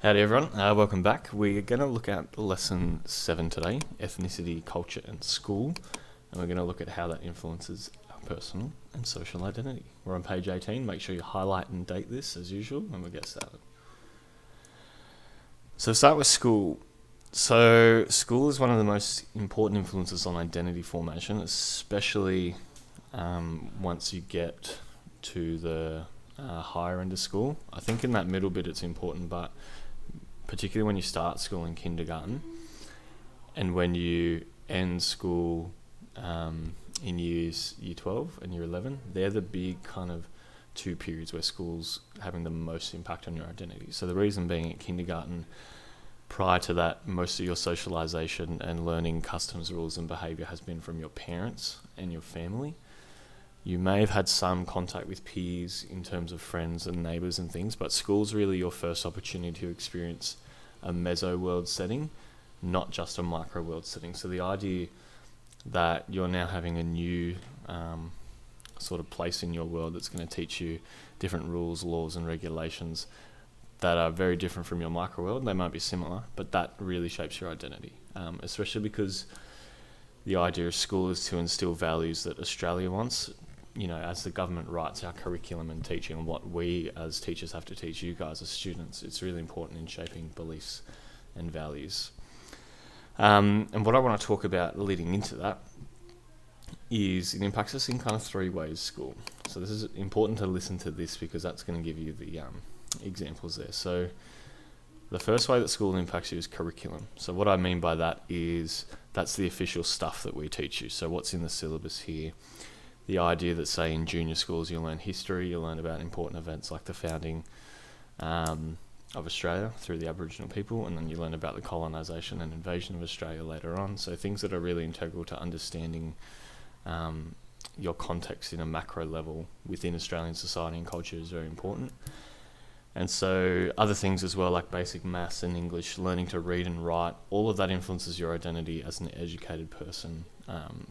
Howdy everyone, welcome back. We're going to look at lesson 7 today, ethnicity, culture and school, and we're going to look at how that influences our personal and social identity. We're on page 18, make sure you highlight and date this as usual and we'll get started. So start with school. So school is one of the most important influences on identity formation, especially once you get to the higher end of school. I think in that middle bit it's important, but particularly when you start school in kindergarten and when you end school in year 12 and year 11, they're the big kind of two periods where school's having the most impact on your identity. So the reason being, at kindergarten, prior to that, most of your socialization and learning customs, rules and behavior has been from your parents and your family. You may have had some contact with peers in terms of friends and neighbours and things, but school's really your first opportunity to experience a meso world setting, not just a micro world setting. So the idea that you're now having a new sort of place in your world that's going to teach you different rules, laws and regulations that are very different from your micro world. They might be similar, but that really shapes your identity, especially because the idea of school is to instill values that Australia wants. You know, as the government writes our curriculum and teaching and what we as teachers have to teach you guys as students, it's really important in shaping beliefs and values. And what I want to talk about leading into that is it impacts us in kind of three ways, school. So this is important to listen to this because that's going to give you the examples there. So the first way that school impacts you is curriculum. So what I mean by that is that's the official stuff that we teach you. So what's in the syllabus here? The idea that, say, in junior schools you learn history, you learn about important events like the founding of Australia through the Aboriginal people, and then you learn about the colonisation and invasion of Australia later on. So things that are really integral to understanding your context in a macro level within Australian society and culture is very important. And so other things as well, like basic maths and English, learning to read and write, all of that influences your identity as an educated person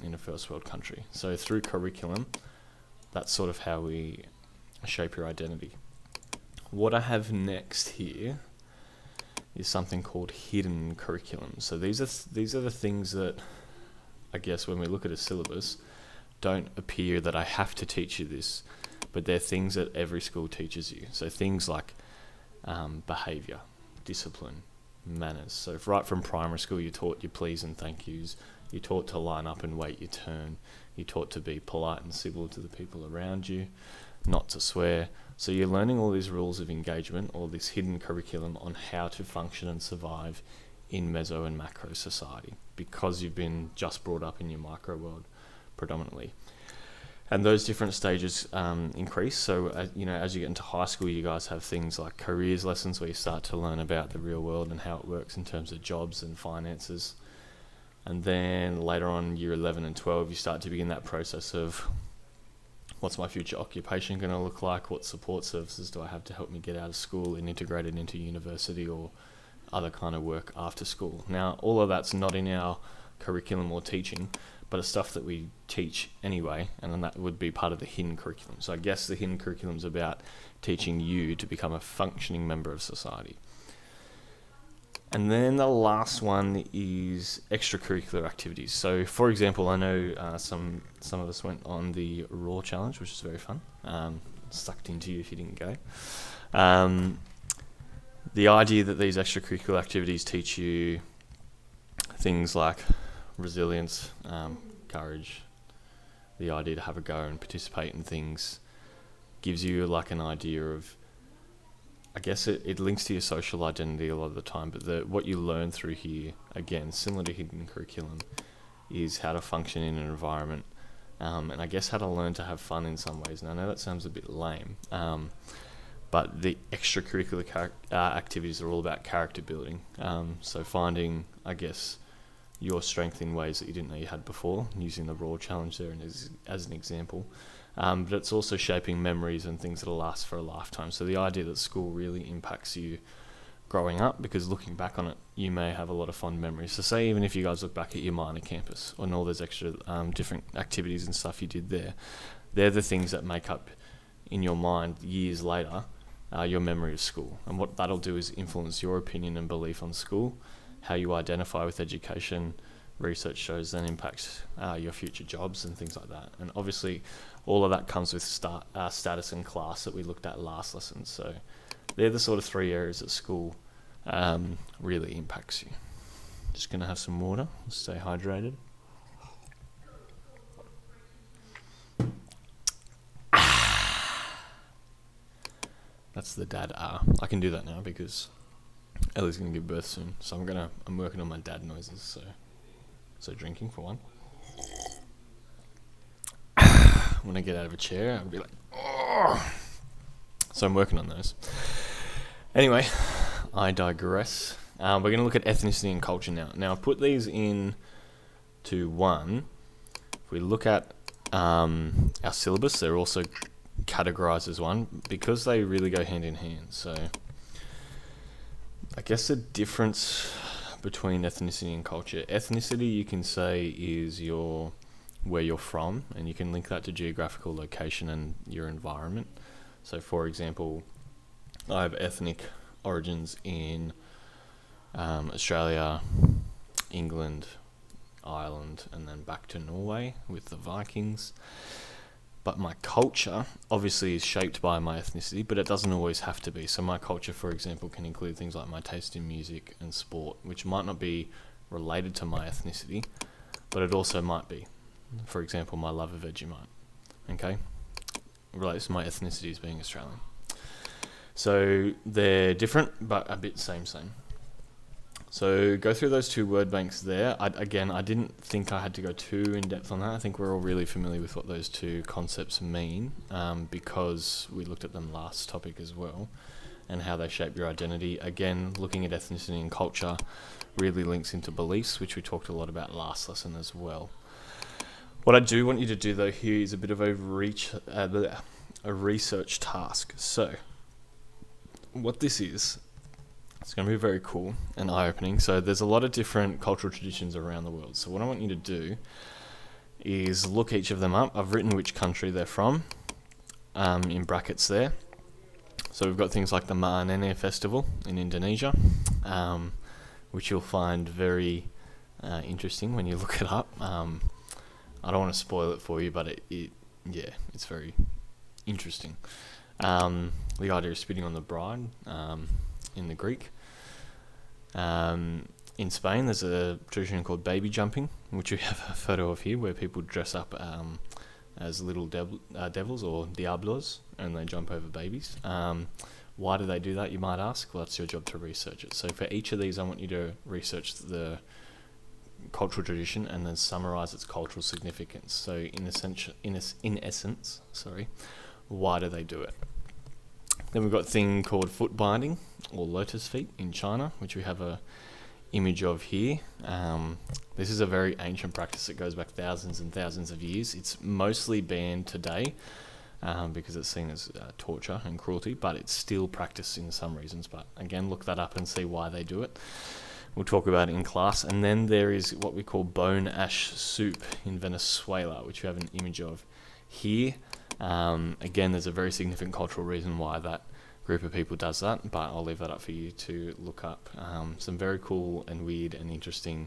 in a first world country. So through curriculum, that's sort of how we shape your identity. What I have next here is something called hidden curriculum. So these are the things that, I guess, when we look at a syllabus, don't appear that I have to teach you this, but they're things that every school teaches you. So things like behaviour, discipline, manners. So right from primary school, you're taught your please and thank yous. You're taught to line up and wait your turn. You're taught to be polite and civil to the people around you, not to swear. So you're learning all these rules of engagement, all this hidden curriculum on how to function and survive in meso and macro society because you've been just brought up in your micro world predominantly. And those different stages increase. So, as you get into high school, you guys have things like careers lessons where you start to learn about the real world and how it works in terms of jobs and finances. And then later on, year 11 and 12, you start to begin that process of what's my future occupation going to look like? What support services do I have to help me get out of school and integrate it into university or other kind of work after school? Now, all of that's not in our curriculum or teaching, but it's stuff that we teach anyway, and then that would be part of the hidden curriculum. So I guess the hidden curriculum is about teaching you to become a functioning member of society. And then the last one is extracurricular activities. So, for example, I know some of us went on the Raw Challenge, which is very fun. Sucked into you if you didn't go. The idea that these extracurricular activities teach you things like resilience, courage, the idea to have a go and participate in things, gives you like an idea of, I guess it links to your social identity a lot of the time, but what you learn through here, again, similar to hidden curriculum, is how to function in an environment, and I guess how to learn to have fun in some ways. And I know that sounds a bit lame, but the extracurricular activities are all about character building. So finding, I guess, your strength in ways that you didn't know you had before, using the Raw Challenge there as an example. But it's also shaping memories and things that'll last for a lifetime. So the idea that school really impacts you growing up, because looking back on it, you may have a lot of fond memories. So say even if you guys look back at your minor campus and all those extra different activities and stuff you did there, they're the things that make up in your mind years later your memory of school. And what that'll do is influence your opinion and belief on school, how you identify with education. Research shows then impacts your future jobs and things like that. And obviously, all of that comes with status and class that we looked at last lesson. So they're the sort of 3 areas that school really impacts you. Just going to have some water, stay hydrated. That's the dad I can do that now because Ellie's going to give birth soon. So I'm working on my dad noises. So drinking for one. When I get out of a chair, I'll be like, oh. So I'm working on those. Anyway, I digress. We're going to look at ethnicity and culture now. Now, I've put these in to one. If we look at our syllabus, they're also categorized as one because they really go hand in hand. So I guess the difference between ethnicity and culture. Ethnicity, you can say, is where you're from, and you can link that to geographical location and your environment. So, for example, I have ethnic origins in Australia, England, Ireland, and then back to Norway with the Vikings. But my culture obviously is shaped by my ethnicity, but it doesn't always have to be. So my culture, for example, can include things like my taste in music and sport, which might not be related to my ethnicity, but it also might be. For example, my love of Vegemite, okay? Relates to my ethnicity as being Australian. So they're different, but a bit same. So go through those two word banks there. I didn't think I had to go too in depth on that. I think we're all really familiar with what those two concepts mean because we looked at them last topic as well and how they shape your identity. Again, looking at ethnicity and culture really links into beliefs, which we talked a lot about last lesson as well. What I do want you to do though here is a bit of a research task. So what this is, it's going to be very cool and eye-opening. So there's a lot of different cultural traditions around the world. So what I want you to do is look each of them up. I've written which country they're from in brackets there. So we've got things like the Ma'anene Festival in Indonesia, which you'll find very interesting when you look it up. I don't want to spoil it for you, but it's very interesting. The idea of spitting on the bride in the Greek. In Spain, there's a tradition called baby jumping, which we have a photo of here, where people dress up as little devils or diablos, and they jump over babies. Why do they do that, you might ask? Well, that's your job to research it. So for each of these, I want you to research the cultural tradition and then summarize its cultural significance. So in essence, why do they do it? Then we've got a thing called foot binding or lotus feet in China, which we have a image of here. This is a very ancient practice that goes back thousands and thousands of years. It's mostly banned today because it's seen as torture and cruelty, but it's still practiced in some reasons. But again, look that up and see why they do it. We'll talk about it in class. And then there is what we call bone ash soup in Venezuela, which we have an image of here. Again, there's a very significant cultural reason why that group of people does that, but I'll leave that up for you to look up. Some very cool and weird and interesting,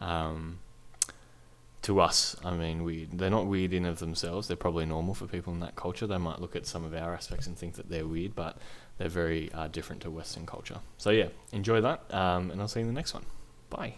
to us, weird. They're not weird in of themselves. They're probably normal for people in that culture. They might look at some of our aspects and think that they're weird, but they're very different to Western culture. So yeah, enjoy that, and I'll see you in the next one. Bye.